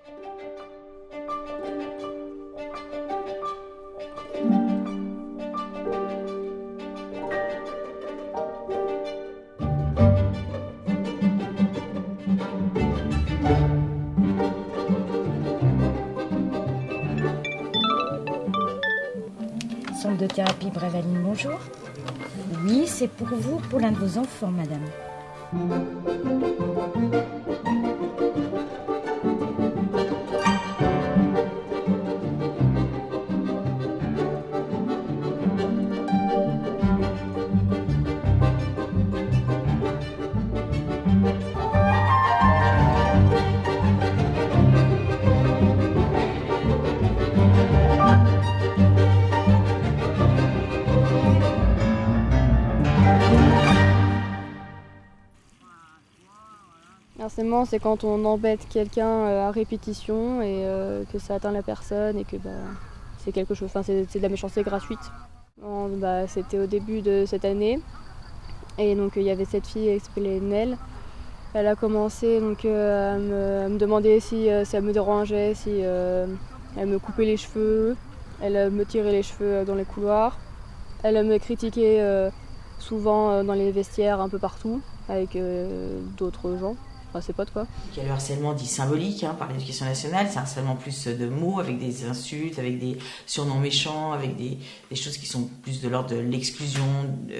Centre de thérapie Brévaline, bonjour. Oui, c'est pour vous, pour l'un de vos enfants, madame. Harcèlement, c'est quand on embête quelqu'un à répétition et que ça atteint la personne et que c'est quelque chose, c'est de la méchanceté gratuite. C'était au début de cette année et donc il y avait cette fille qui s'appelait Nell. Elle a commencé donc, à me demander si ça me dérangeait, si elle me coupait les cheveux, elle me tirait les cheveux dans les couloirs. Elle me critiquait souvent dans les vestiaires un peu partout avec d'autres gens. Ses potes quoi. Il y a le harcèlement dit symbolique par l'éducation nationale, c'est un harcèlement plus de mots, avec des insultes, avec des surnoms méchants, avec des choses qui sont plus de l'ordre de l'exclusion,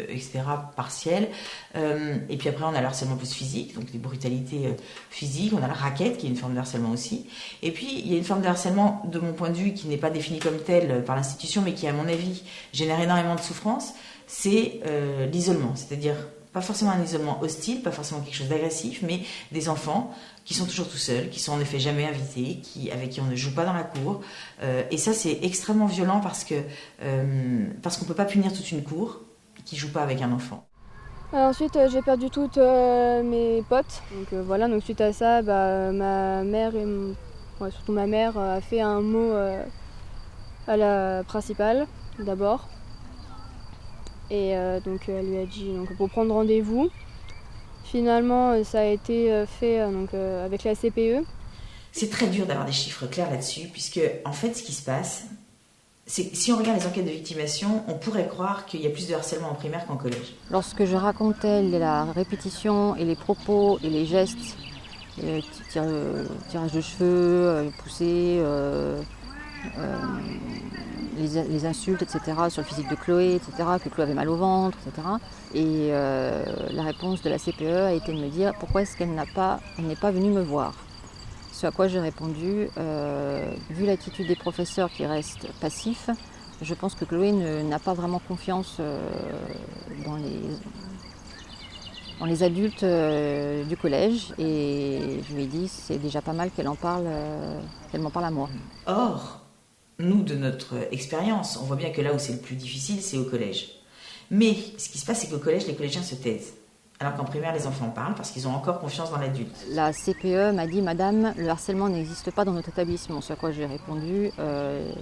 etc., partielle. Et puis après on a le harcèlement plus physique, donc des brutalités physiques, on a la raquette qui est une forme de harcèlement aussi. Et puis il y a une forme de harcèlement de mon point de vue qui n'est pas définie comme telle par l'institution, mais qui à mon avis génère énormément de souffrance, c'est l'isolement, c'est-à-dire pas forcément un isolement hostile, pas forcément quelque chose d'agressif, mais des enfants qui sont toujours tout seuls, qui sont en effet jamais invités, avec qui on ne joue pas dans la cour. Et ça, c'est extrêmement violent parce qu'on ne peut pas punir toute une cour qui ne joue pas avec un enfant. Ensuite, j'ai perdu toutes mes potes. Donc suite à ça, ma mère, surtout ma mère, a fait un mot à la principale, d'abord. Et donc elle lui a dit pour prendre rendez-vous. Finalement, ça a été fait avec la CPE. C'est très dur d'avoir des chiffres clairs là-dessus, puisque en fait, ce qui se passe, c'est que si on regarde les enquêtes de victimation, on pourrait croire qu'il y a plus de harcèlement en primaire qu'en collège. Lorsque je racontais la répétition et les propos et les gestes, tirage de cheveux, poussée, les insultes, etc., sur le physique de Chloé, etc., que Chloé avait mal au ventre, etc. Et la réponse de la CPE a été de me dire pourquoi est-ce qu'elle n'est pas venue me voir. Ce à quoi j'ai répondu, vu l'attitude des professeurs qui restent passifs, je pense que Chloé n'a pas vraiment confiance dans les adultes du collège. Et je lui ai dit c'est déjà pas mal qu'elle m'en parle à moi. Or, nous, de notre expérience, on voit bien que là où c'est le plus difficile, c'est au collège. Mais ce qui se passe, c'est qu'au collège, les collégiens se taisent. Alors qu'en primaire, les enfants parlent parce qu'ils ont encore confiance dans l'adulte. La CPE m'a dit « Madame, le harcèlement n'existe pas dans notre établissement ». Ce à quoi j'ai répondu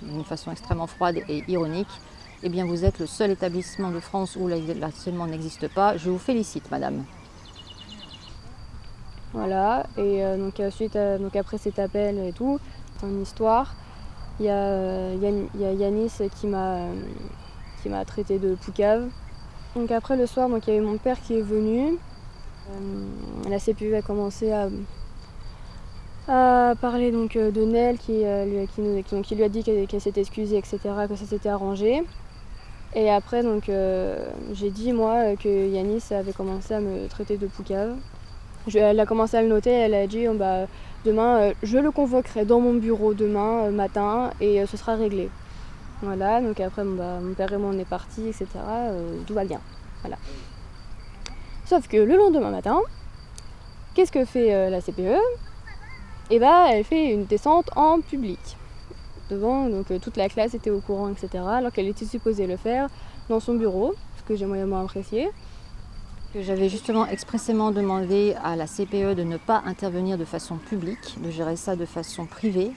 d'une façon extrêmement froide et ironique. « Eh bien, vous êtes le seul établissement de France où le harcèlement n'existe pas. Je vous félicite, madame ». Voilà, et après cet appel et tout, son histoire, il y a Yanis qui m'a traité de poucave. Donc après le soir, il y avait mon père qui est venu. La CPE a commencé à parler de Nell qui lui a dit qu'elle s'était excusée, etc., que ça s'était arrangé. Et après j'ai dit moi que Yanis avait commencé à me traiter de poucave. Elle a commencé à le noter, elle a dit demain je le convoquerai dans mon bureau demain matin et ce sera réglé. Voilà, donc après mon père et moi on est partis, etc. Tout va bien. Voilà. Sauf que le lendemain matin, qu'est-ce que fait la CPE ? Elle fait une descente en public. Devant, toute la classe était au courant, etc. Alors qu'elle était supposée le faire dans son bureau, ce que j'ai moyennement apprécié. J'avais justement expressément demandé à la CPE de ne pas intervenir de façon publique, de gérer ça de façon privée.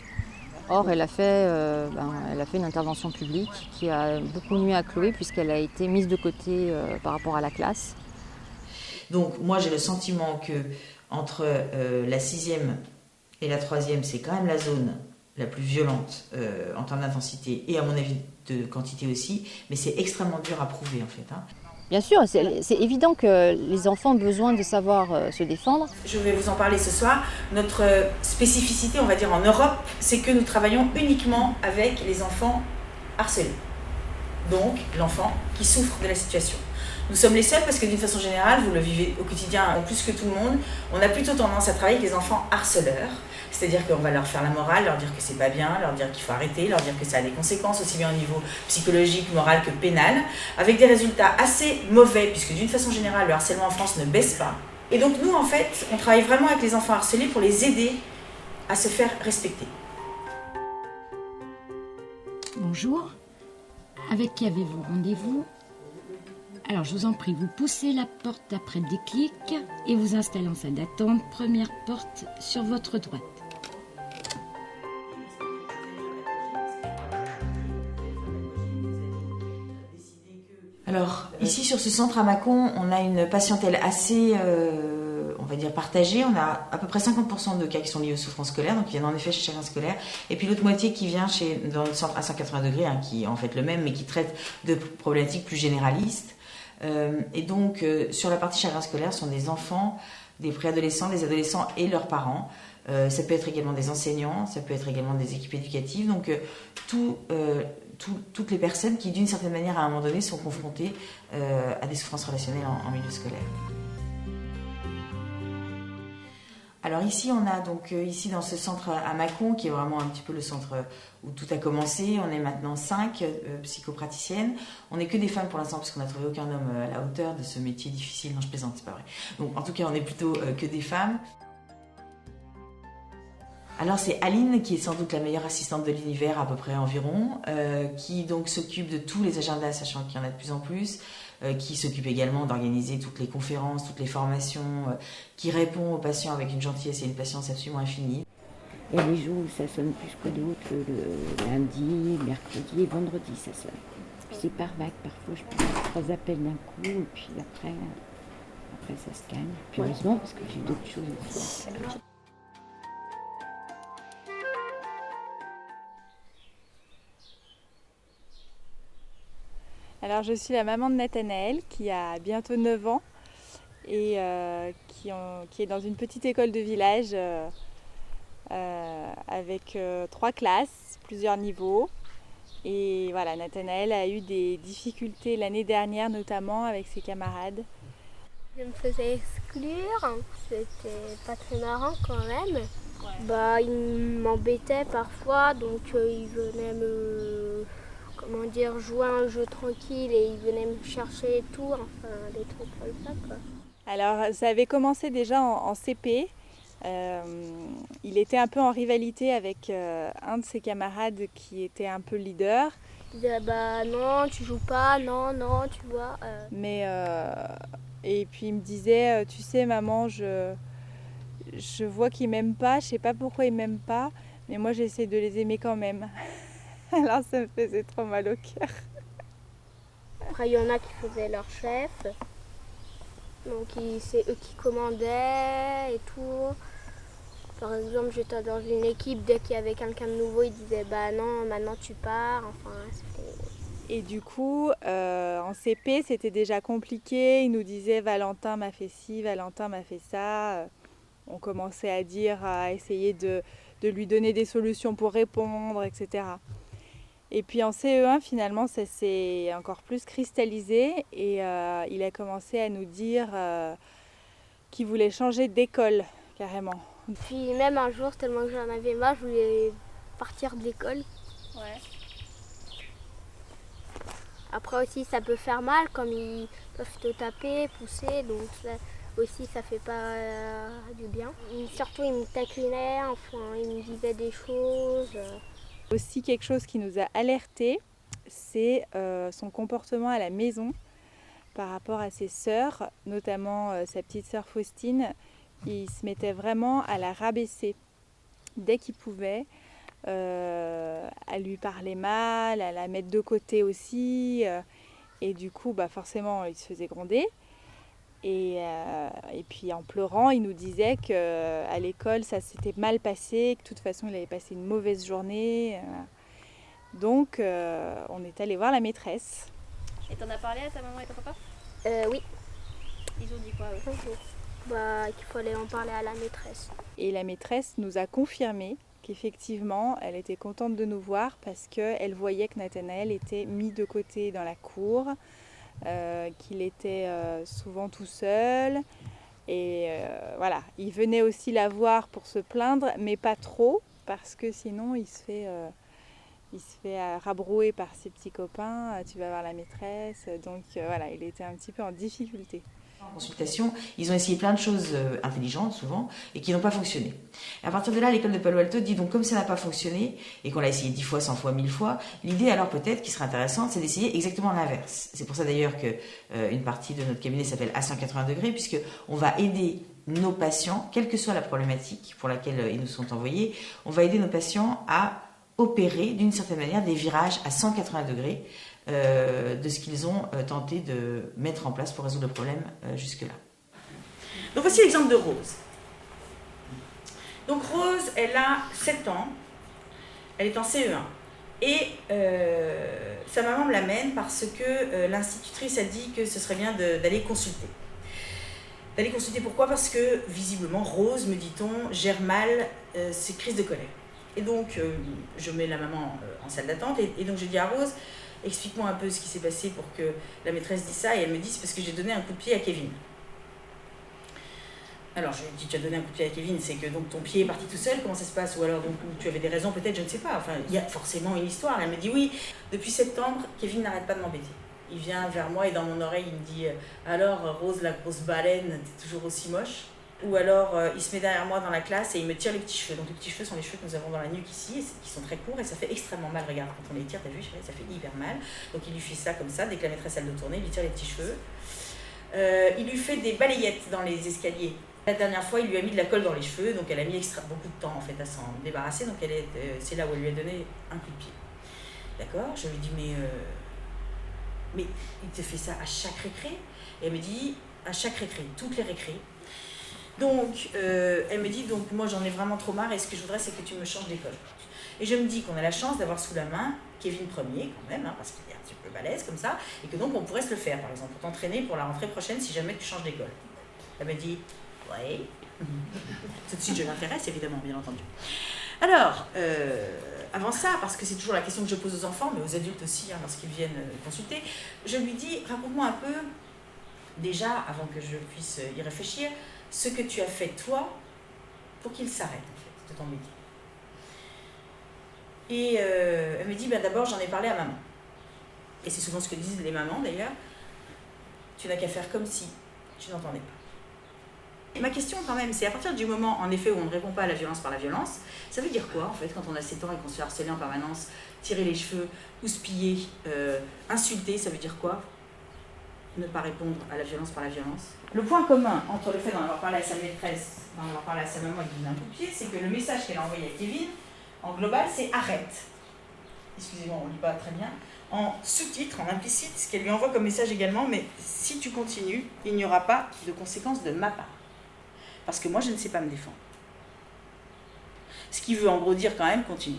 Or, elle a fait une intervention publique qui a beaucoup nui à Chloé puisqu'elle a été mise de côté par rapport à la classe. Donc moi j'ai le sentiment que entre la 6e Et la troisième, c'est quand même la zone la plus violente en termes d'intensité et à mon avis de quantité aussi, mais c'est extrêmement dur à prouver en fait. Bien sûr, c'est évident que les enfants ont besoin de savoir se défendre. Je vais vous en parler ce soir. Notre spécificité, on va dire en Europe, c'est que nous travaillons uniquement avec les enfants harcelés. Donc l'enfant qui souffre de la situation. Nous sommes les seuls parce que d'une façon générale, vous le vivez au quotidien plus que tout le monde, on a plutôt tendance à travailler avec les enfants harceleurs. C'est-à-dire qu'on va leur faire la morale, leur dire que c'est pas bien, leur dire qu'il faut arrêter, leur dire que ça a des conséquences aussi bien au niveau psychologique, moral que pénal, avec des résultats assez mauvais puisque d'une façon générale, le harcèlement en France ne baisse pas. Et donc nous, en fait, on travaille vraiment avec les enfants harcelés pour les aider à se faire respecter. Bonjour. Avec qui avez-vous rendez-vous? Alors, je vous en prie, vous poussez la porte après déclic et vous installez en salle d'attente, première porte sur votre droite. Alors, ici sur ce centre à Mâcon, on a une patientèle assez, on va dire, partagée. On a à peu près 50% de cas qui sont liés aux souffrances scolaires, donc qui viennent en effet chez chacun scolaire. Et puis l'autre moitié qui vient dans le centre à 180 degrés, qui est en fait le même, mais qui traite de problématiques plus généralistes. Et donc, sur la partie chagrin scolaire, ce sont des enfants, des préadolescents, des adolescents et leurs parents. Ça peut être également des enseignants, ça peut être également des équipes éducatives. Donc, toutes les personnes qui, d'une certaine manière, à un moment donné, sont confrontées à des souffrances relationnelles en milieu scolaire. Alors ici, on a donc ici dans ce centre à Mâcon, qui est vraiment un petit peu le centre où tout a commencé. On est maintenant 5 psychopraticiennes. On n'est que des femmes pour l'instant, parce qu'on n'a trouvé aucun homme à la hauteur de ce métier difficile. Non, je plaisante, c'est pas vrai. Donc en tout cas, on est plutôt que des femmes. Alors c'est Aline qui est sans doute la meilleure assistante de l'univers à peu près environ, qui donc s'occupe de tous les agendas, sachant qu'il y en a de plus en plus, qui s'occupe également d'organiser toutes les conférences, toutes les formations, qui répond aux patients avec une gentillesse et une patience absolument infinie. Et les jours où ça sonne plus que d'autres, le lundi, mercredi et vendredi ça sonne. Puis c'est par vague, parfois je peux faire 3 appels d'un coup et puis après ça se calme. Puis heureusement parce que j'ai d'autres choses aussi. Alors je suis la maman de Nathanaël qui a bientôt 9 ans et qui est dans une petite école de village avec 3 classes, plusieurs niveaux. Et voilà, Nathanaël a eu des difficultés l'année dernière notamment avec ses camarades. Je me faisais exclure, c'était pas très marrant quand même. Ouais. Il m'embêtait parfois, donc il venait me... jouer à un jeu tranquille et il venait me chercher et tout, enfin des trucs comme ça quoi. Alors ça avait commencé déjà en CP, il était un peu en rivalité avec un de ses camarades qui était un peu leader. Il disait non tu joues pas, non tu vois. Et puis il me disait tu sais maman je vois qu'il m'aime pas, je sais pas pourquoi il m'aime pas, mais moi j'essaie de les aimer quand même. Alors ça me faisait trop mal au cœur. Après il y en a qui faisaient leur chef, donc c'est eux qui commandaient et tout. Par exemple j'étais dans une équipe, dès qu'il y avait quelqu'un de nouveau ils disaient non maintenant tu pars, enfin c'était... Et du coup en CP c'était déjà compliqué, ils nous disaient Valentin m'a fait ci, Valentin m'a fait ça. On commençait à essayer de lui donner des solutions pour répondre, etc. Et puis en CE1, finalement, ça s'est encore plus cristallisé et il a commencé à nous dire qu'il voulait changer d'école, carrément. Puis même un jour, tellement que j'en avais marre, je voulais partir de l'école. Ouais. Après aussi, ça peut faire mal, comme ils peuvent te taper, pousser, donc aussi ça fait pas du bien. Surtout, ils me taquinaient, enfin, ils me disaient des choses. Aussi quelque chose qui nous a alertés, c'est son comportement à la maison par rapport à ses sœurs, notamment sa petite sœur Faustine. Il se mettait vraiment à la rabaisser dès qu'il pouvait, à lui parler mal, à la mettre de côté aussi. Et du coup, forcément, il se faisait gronder. Et puis en pleurant, il nous disait qu'à l'école, ça s'était mal passé, que de toute façon, il avait passé une mauvaise journée. Donc, on est allé voir la maîtresse. Et t'en as parlé à ta maman et ton papa? Oui. Ils ont dit quoi eux? Qu'il fallait en parler à la maîtresse. Et la maîtresse nous a confirmé qu'effectivement, elle était contente de nous voir parce qu'elle voyait que Nathanaël était mis de côté dans la cour, qu'il était souvent tout seul. Et voilà, il venait aussi la voir pour se plaindre, mais pas trop, parce que sinon il se fait rabrouer par ses petits copains, tu vas voir la maîtresse. Donc voilà, il était un petit peu en difficulté. En consultation, ils ont essayé plein de choses intelligentes souvent et qui n'ont pas fonctionné. Et à partir de là, l'école de Palo Alto dit donc comme ça n'a pas fonctionné et qu'on l'a essayé 10 fois, 100 fois, 1000 fois, l'idée alors peut-être qui serait intéressante, c'est d'essayer exactement l'inverse. C'est pour ça d'ailleurs qu'une partie de notre cabinet s'appelle à 180 degrés puisque on va aider nos patients, quelle que soit la problématique pour laquelle ils nous sont envoyés, on va aider nos patients à opérer d'une certaine manière des virages à 180 degrés de ce qu'ils ont tenté de mettre en place pour résoudre le problème jusque-là. Donc voici l'exemple de Rose. Donc Rose, elle a 7 ans, elle est en CE1. Et sa maman me l'amène parce que l'institutrice a dit que ce serait bien d'aller consulter. D'aller consulter pourquoi? Parce que visiblement Rose, me dit-on, gère mal ses crises de colère. Et donc je mets la maman en salle d'attente et donc je dis à Rose, explique-moi un peu ce qui s'est passé pour que la maîtresse dise ça. Et elle me dit, c'est parce que j'ai donné un coup de pied à Kevin. Alors je lui ai dit, tu as donné un coup de pied à Kevin, c'est que donc ton pied est parti tout seul, comment ça se passe? Ou alors donc tu avais des raisons peut-être, je ne sais pas. Enfin, il y a forcément une histoire. Elle me dit, oui, depuis septembre, Kevin n'arrête pas de m'embêter. Il vient vers moi et dans mon oreille, il me dit, alors Rose, la grosse baleine, t'es toujours aussi moche. Ou alors il se met derrière moi dans la classe et il me tire les petits cheveux. Donc les petits cheveux sont les cheveux que nous avons dans la nuque ici, qui sont très courts et ça fait extrêmement mal. Regarde, quand on les tire, t'as vu, ça fait hyper mal. Donc il lui fait ça comme ça, dès que la maîtresse elle doit tourner, il lui tire les petits cheveux. Il lui fait des balayettes dans les escaliers. La dernière fois, il lui a mis de la colle dans les cheveux, donc elle a mis beaucoup de temps en fait à s'en débarrasser. Donc c'est là où elle lui a donné un coup de pied. D'accord? Je lui dis mais il te fait ça à chaque récré? Et elle me dit à chaque récré, toutes les récrés. Donc, elle me dit, donc moi j'en ai vraiment trop marre et ce que je voudrais c'est que tu me changes d'école. Et je me dis qu'on a la chance d'avoir sous la main Kevin Premier quand même, parce qu'il est un petit peu balèze comme ça, et que donc on pourrait se le faire par exemple, pour t'entraîner pour la rentrée prochaine si jamais tu changes d'école. Elle me dit, ouais. Tout de suite je m'intéresse évidemment, bien entendu. Alors, avant ça, parce que c'est toujours la question que je pose aux enfants, mais aux adultes aussi, lorsqu'ils viennent consulter, je lui dis, raconte-moi un peu, déjà, avant que je puisse y réfléchir, ce que tu as fait toi pour qu'il s'arrête en fait de t'embêter. Et elle me dit d'abord j'en ai parlé à maman. Et c'est souvent ce que disent les mamans d'ailleurs. Tu n'as qu'à faire comme si tu n'entendais pas. Et ma question quand même, c'est à partir du moment en effet où on ne répond pas à la violence par la violence, ça veut dire quoi en fait quand on a 7 ans et qu'on se fait harceler en permanence, tirer les cheveux, houspiller, insulter, ça veut dire quoi? Ne pas répondre à la violence par la violence. Le point commun entre le fait d'en avoir parlé à sa maîtresse, d'en avoir parlé à sa maman et de lui donner un coup de pied, c'est que le message qu'elle a envoyé à Kevin, en global, c'est arrête. Excusez-moi, on ne lit pas très bien. En sous-titre, en implicite, ce qu'elle lui envoie comme message également, mais si tu continues, il n'y aura pas de conséquences de ma part. Parce que moi, je ne sais pas me défendre. Ce qui veut en gros dire quand même, continue.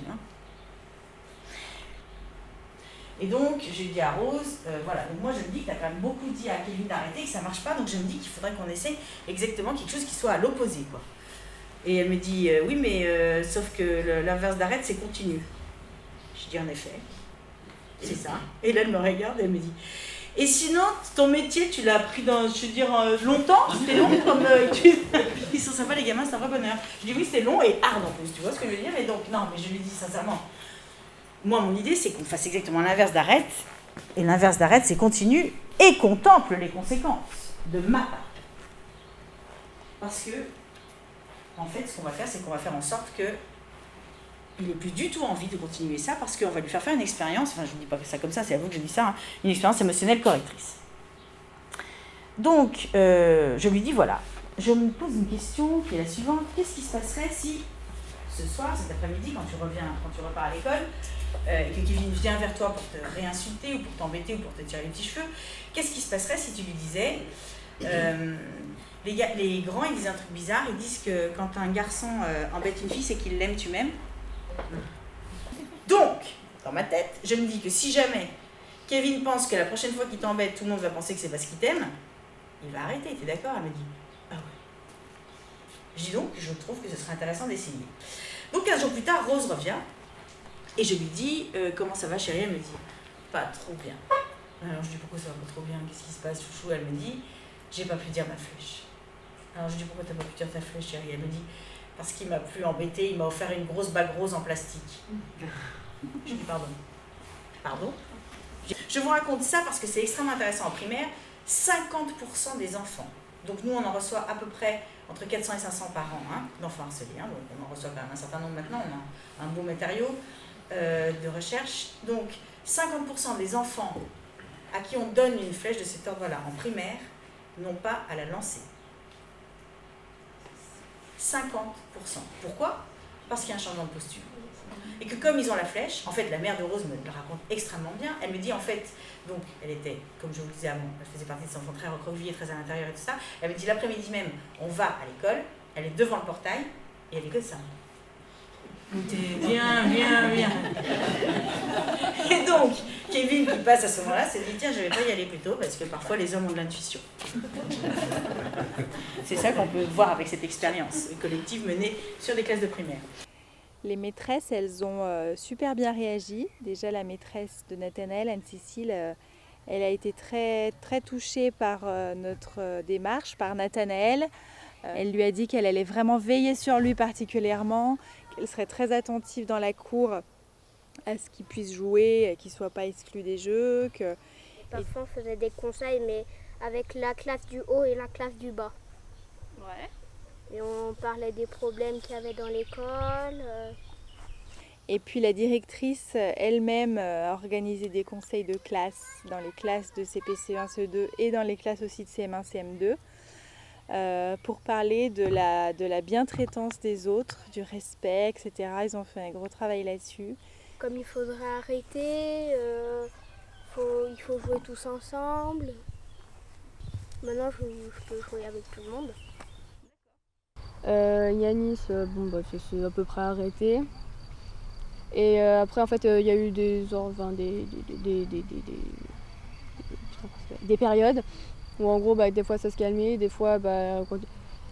Et donc, j'ai dit à Rose, voilà, donc moi je me dis que tu as quand même beaucoup dit à Kevin d'arrêter, que ça ne marche pas, donc je me dis qu'il faudrait qu'on essaie exactement quelque chose qui soit à l'opposé, quoi. Et elle me dit, oui, mais sauf que l'inverse d'arrête, c'est continue. Je dis, en effet, c'est ça. Et là, elle me regarde et elle me dit, et sinon, ton métier, tu l'as appris dans, je veux dire, longtemps? C'était long comme... Ils sont sympas, les gamins, c'est un vrai bonheur. Je dis, oui, c'était long et hard en plus, tu vois ce que je veux dire? Et donc, non, mais je lui dis sincèrement, moi, mon idée, c'est qu'on fasse exactement l'inverse d'arrête. Et l'inverse d'arrête, c'est continue et contemple les conséquences de ma part. Parce que, en fait, ce qu'on va faire, c'est qu'on va faire en sorte qu'il n'ait plus du tout envie de continuer ça, parce qu'on va lui faire une expérience, enfin, je ne dis pas ça comme ça, c'est à vous que je dis ça, une expérience émotionnelle correctrice. Donc, je lui dis, voilà, je me pose une question qui est la suivante. Qu'est-ce qui se passerait si, ce soir, cet après-midi, quand tu repars à l'école, et que Kevin vient vers toi pour te réinsulter ou pour t'embêter ou pour te tirer les petits cheveux, qu'est-ce qui se passerait si tu lui disais Les grands, ils disent un truc bizarre. Ils disent que quand un garçon embête une fille, c'est qu'il l'aime, tu m'aimes. Donc, dans ma tête, je me dis que si jamais Kevin pense que la prochaine fois qu'il t'embête, tout le monde va penser que c'est parce qu'il t'aime, il va arrêter. T'es d'accord? Elle me dit, ah ouais. Je dis donc, je trouve que ce serait intéressant d'essayer. Donc 15 jours plus tard, Rose revient et je lui dis, comment ça va chérie? Elle me dit, pas trop bien. Alors je dis, pourquoi ça va pas trop bien? Qu'est-ce qui se passe, chouchou? Elle me dit, j'ai pas pu dire ma flèche. Alors je dis, pourquoi t'as pas pu dire ta flèche chérie? Elle me dit, parce qu'il m'a plus embêté, il m'a offert une grosse bague rose en plastique. Je dis, pardon. Pardon? Je vous raconte ça parce que c'est extrêmement intéressant. En primaire, 50% des enfants, donc nous on en reçoit à peu près entre 400 et 500 par an d'enfants harcelés, donc on en reçoit quand même un certain nombre maintenant, on a un beau matériau de recherche. Donc 50% des enfants à qui on donne une flèche de cet ordre-là en primaire n'ont pas à la lancer. 50%. Pourquoi? Parce qu'il y a un changement de posture. Et que comme ils ont la flèche, en fait la mère de Rose me le raconte extrêmement bien, elle me dit en fait, donc elle était, comme je vous le disais avant, elle faisait partie de ces enfants très recroquevillés, très à l'intérieur et tout ça, elle me dit l'après-midi même, on va à l'école, elle est devant le portail, et elle est que ça. Viens. Et donc, Kevin qui passe à ce moment-là se dit, tiens, je vais pas y aller plus tôt, parce que parfois les hommes ont de l'intuition. C'est ça qu'on peut voir avec cette expérience collective menée sur des classes de primaire. Les maîtresses, elles ont super bien réagi. Déjà, la maîtresse de Nathanaël, Anne-Cécile, elle a été très, très touchée par notre démarche, par Nathanaël. Elle lui a dit qu'elle allait vraiment veiller sur lui particulièrement, qu'elle serait très attentive dans la cour à ce qu'il puisse jouer, qu'il ne soit pas exclu des jeux. Parfois, on faisait des conseils, mais avec la classe du haut et la classe du bas. Ouais. Et on parlait des problèmes qu'il y avait dans l'école. Et puis la directrice elle-même a organisé des conseils de classe dans les classes de CP1, CE2 et dans les classes aussi de CM1, CM2 pour parler de la bientraitance des autres, du respect, etc. Ils ont fait un gros travail là-dessus. Comme il faudrait arrêter, il faut jouer tous ensemble. Maintenant, je peux jouer avec tout le monde. Yanis, c'est à peu près arrêté. Et après, en fait, il y a eu des périodes où, en gros, des fois, ça se calmait. Des fois, quand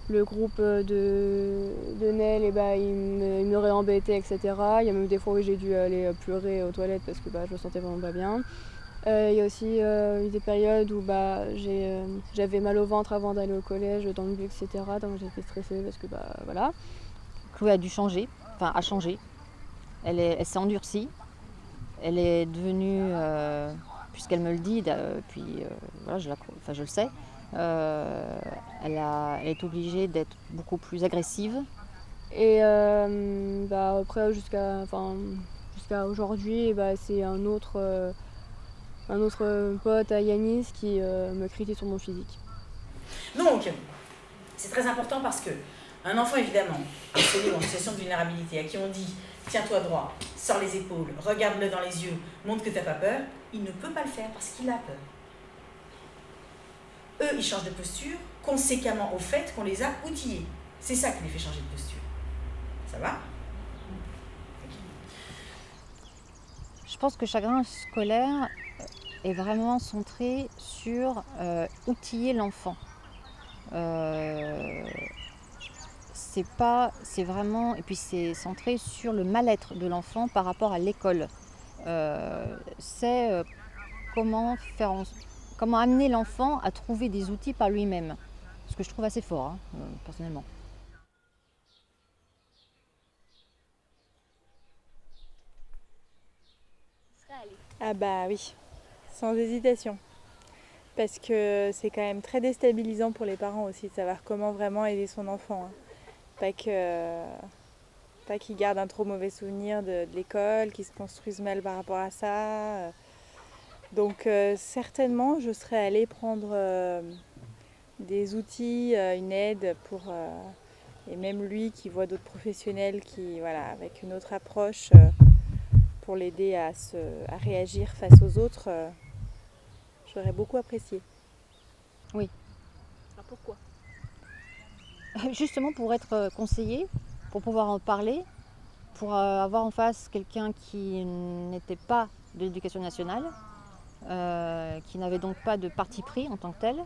le groupe de Nel, il me réembêtait, etc. Il y a même des fois où j'ai dû aller pleurer aux toilettes parce que je me sentais vraiment pas bien. Il y a aussi eu des périodes où j'avais mal au ventre avant d'aller au collège, dans le bus, etc. Donc j'étais stressée parce que voilà. Chloé a dû changer, a changé. Elle s'est endurcie. Elle est devenue, puisqu'elle me le dit, puis voilà, je le sais, elle est obligée d'être beaucoup plus agressive. Et après, jusqu'à aujourd'hui, c'est un autre pote à Yanis qui me critique sur mon physique. Donc, c'est très important parce que un enfant, évidemment, harcelé ou en situation de vulnérabilité, à qui on dit « tiens-toi droit, sors les épaules, regarde-le dans les yeux, montre que tu n'as pas peur », il ne peut pas le faire parce qu'il a peur. Eux, ils changent de posture conséquemment au fait qu'on les a outillés. C'est ça qui les fait changer de posture. Ça va ? Je pense que Chagrin scolaire est vraiment centré sur outiller l'enfant. C'est vraiment, et puis c'est centré sur le mal-être de l'enfant par rapport à l'école. C'est comment amener l'enfant à trouver des outils par lui-même. Ce que je trouve assez fort, personnellement. Ah oui, sans hésitation. Parce que c'est quand même très déstabilisant pour les parents aussi de savoir comment vraiment aider son enfant. Pas qu'il garde un trop mauvais souvenir de l'école, qu'il se construise mal par rapport à ça. Donc certainement, je serais allée prendre des outils, une aide et même lui qui voit d'autres professionnels avec une autre approche pour l'aider à réagir face aux autres, j'aurais beaucoup apprécié. Oui. Pourquoi? Justement pour être conseillé, pour pouvoir en parler, pour avoir en face quelqu'un qui n'était pas de l'éducation nationale, qui n'avait donc pas de parti pris en tant que tel.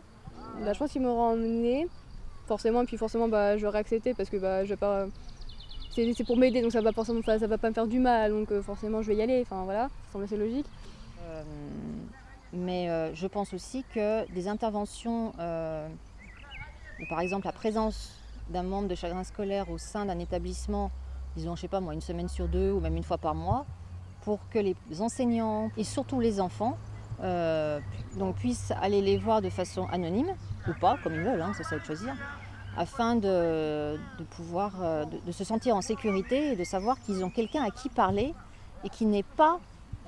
Je pense qu'ils m'auraient emmenée, forcément, puis forcément j'aurais accepté parce que je vais pas... C'est pour m'aider, donc ça va pas me faire du mal, donc forcément je vais y aller, enfin voilà, ça semble assez logique. Mais je pense aussi que des interventions, ou par exemple la présence d'un membre de chagrin scolaire au sein d'un établissement, disons, je sais pas moi, une semaine sur 2 ou même une fois par mois, pour que les enseignants et surtout les enfants donc puissent aller les voir de façon anonyme, ou pas, comme ils veulent, c'est ça de choisir, afin de pouvoir de se sentir en sécurité et de savoir qu'ils ont quelqu'un à qui parler et qui n'est pas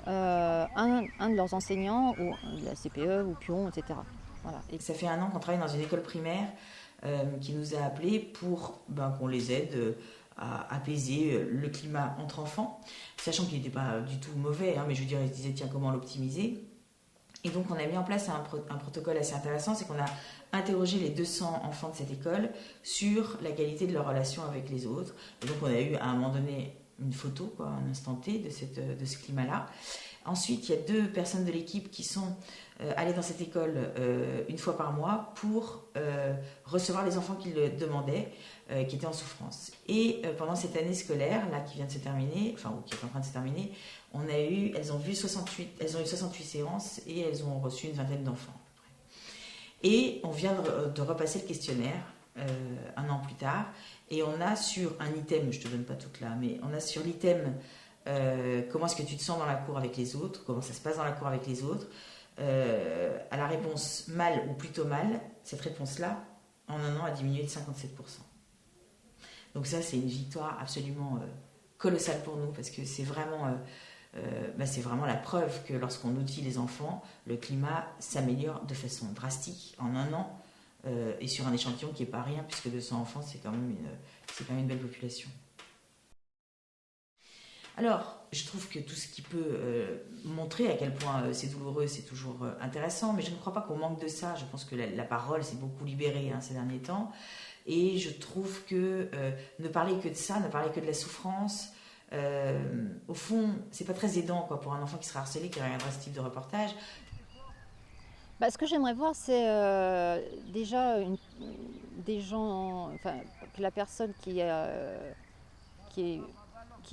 un de leurs enseignants ou de la CPE ou Puron, etc. Voilà. Et ça fait 1 an qu'on travaille dans une école primaire qui nous a appelés pour qu'on les aide à apaiser le climat entre enfants, sachant qu'il n'était pas du tout mauvais, mais je veux dire, ils se disaient tiens, comment l'optimiser. Et donc on a mis en place un protocole assez intéressant, c'est qu'on a interrogé les 200 enfants de cette école sur la qualité de leur relation avec les autres. Et donc on a eu à un moment donné une photo, un instant T de ce climat-là. Ensuite, il y a 2 personnes de l'équipe qui sont allées dans cette école une fois par mois pour recevoir les enfants qui le demandaient, qui étaient en souffrance. Et pendant cette année scolaire, là, qui vient de se terminer, ou qui est en train de se terminer, elles ont eu 68 séances et elles ont reçu une vingtaine d'enfants. Et on vient de repasser le questionnaire 1 an plus tard, et on a sur un item, je ne te donne pas toute là, mais on a sur l'item comment est-ce que tu te sens dans la cour avec les autres, comment ça se passe dans la cour avec les autres, à la réponse mal ou plutôt mal, cette réponse-là, en 1 an, a diminué de 57%. Donc ça, c'est une victoire absolument colossale pour nous, parce que c'est vraiment la preuve que lorsqu'on outille les enfants, le climat s'améliore de façon drastique en 1 an, et sur un échantillon qui n'est pas rien, puisque 200 enfants, c'est quand même une belle population. Alors, je trouve que tout ce qui peut montrer à quel point c'est douloureux, c'est toujours intéressant, mais je ne crois pas qu'on manque de ça. Je pense que la parole s'est beaucoup libérée ces derniers temps, et je trouve que ne parler que de ça, ne parler que de la souffrance, au fond, c'est pas très aidant pour un enfant qui serait harcelé, qui regarderait ce type de reportage. Ce que j'aimerais voir, c'est déjà que la personne qui est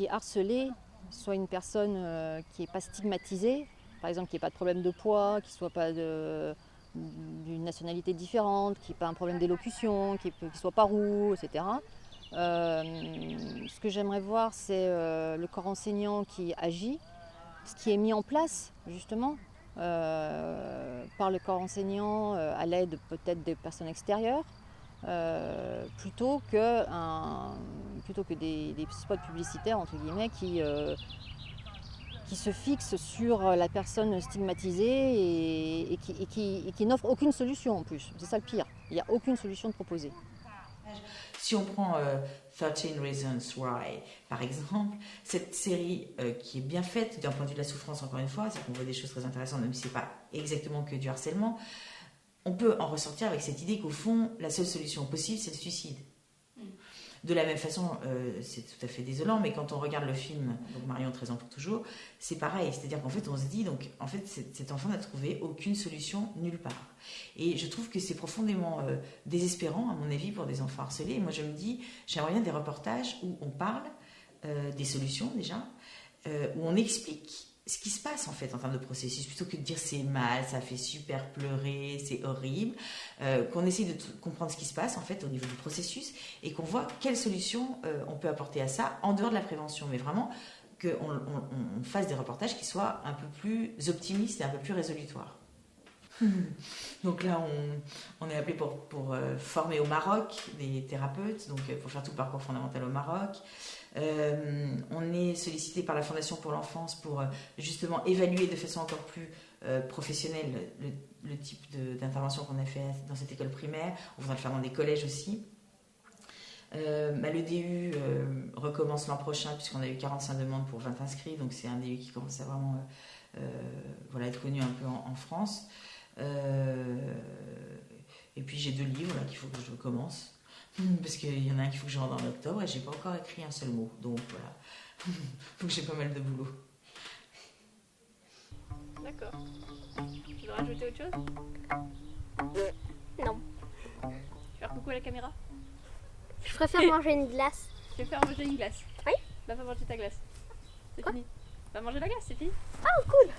harcelée soit une personne qui n'est pas stigmatisée, par exemple qui n'ait pas de problème de poids, qui ne soit pas d'une nationalité différente, qui n'ait pas un problème d'élocution, qui ne soit pas roux, etc. Ce que j'aimerais voir, c'est le corps enseignant qui agit, ce qui est mis en place justement par le corps enseignant à l'aide peut-être des personnes extérieures, plutôt que des spots publicitaires entre guillemets qui se fixent sur la personne stigmatisée et qui n'offrent aucune solution en plus. C'est ça le pire, il n'y a aucune solution de proposer. Si on prend 13 Reasons Why, par exemple, cette série qui est bien faite d'un point de vue de la souffrance, encore une fois, c'est qu'on voit des choses très intéressantes, même si ce n'est pas exactement que du harcèlement, on peut en ressortir avec cette idée qu'au fond, la seule solution possible, c'est le suicide. De la même façon, c'est tout à fait désolant, mais quand on regarde le film, donc Marion 13 ans pour toujours, c'est pareil. C'est-à-dire qu'en fait, on se dit, cet enfant n'a trouvé aucune solution nulle part. Et je trouve que c'est profondément désespérant, à mon avis, pour des enfants harcelés. Et moi, je me dis, j'aimerais bien des reportages où on parle des solutions, déjà, où on explique ce qui se passe en fait en termes de processus, plutôt que de dire c'est mal, ça fait super pleurer, c'est horrible, qu'on essaye de comprendre ce qui se passe en fait au niveau du processus et qu'on voit quelles solutions on peut apporter à ça en dehors de la prévention, mais vraiment qu'on fasse des reportages qui soient un peu plus optimistes et un peu plus résolutoires. Donc là, on est appelé pour former au Maroc des thérapeutes, donc pour faire tout le parcours fondamental au Maroc. On est sollicité par la Fondation pour l'enfance pour justement évaluer de façon encore plus professionnelle le type d'intervention qu'on a fait dans cette école primaire. On va le faire dans des collèges aussi. Le DU recommence l'an prochain puisqu'on a eu 45 demandes pour 20 inscrits, donc c'est un DU qui commence à vraiment être connu un peu en France. Et puis j'ai 2 livres là qu'il faut que je commence. Parce qu'il y en a un qu'il faut que je rende en octobre et j'ai pas encore écrit un seul mot. Donc voilà. Donc j'ai pas mal de boulot. D'accord. Tu veux rajouter autre chose? Non. Tu veux faire coucou à la caméra? Je préfère manger une glace. Tu veux faire manger une glace? Oui. Bah va manger ta glace. C'est Quoi? fini. Va manger la glace, c'est fini. Oh, cool.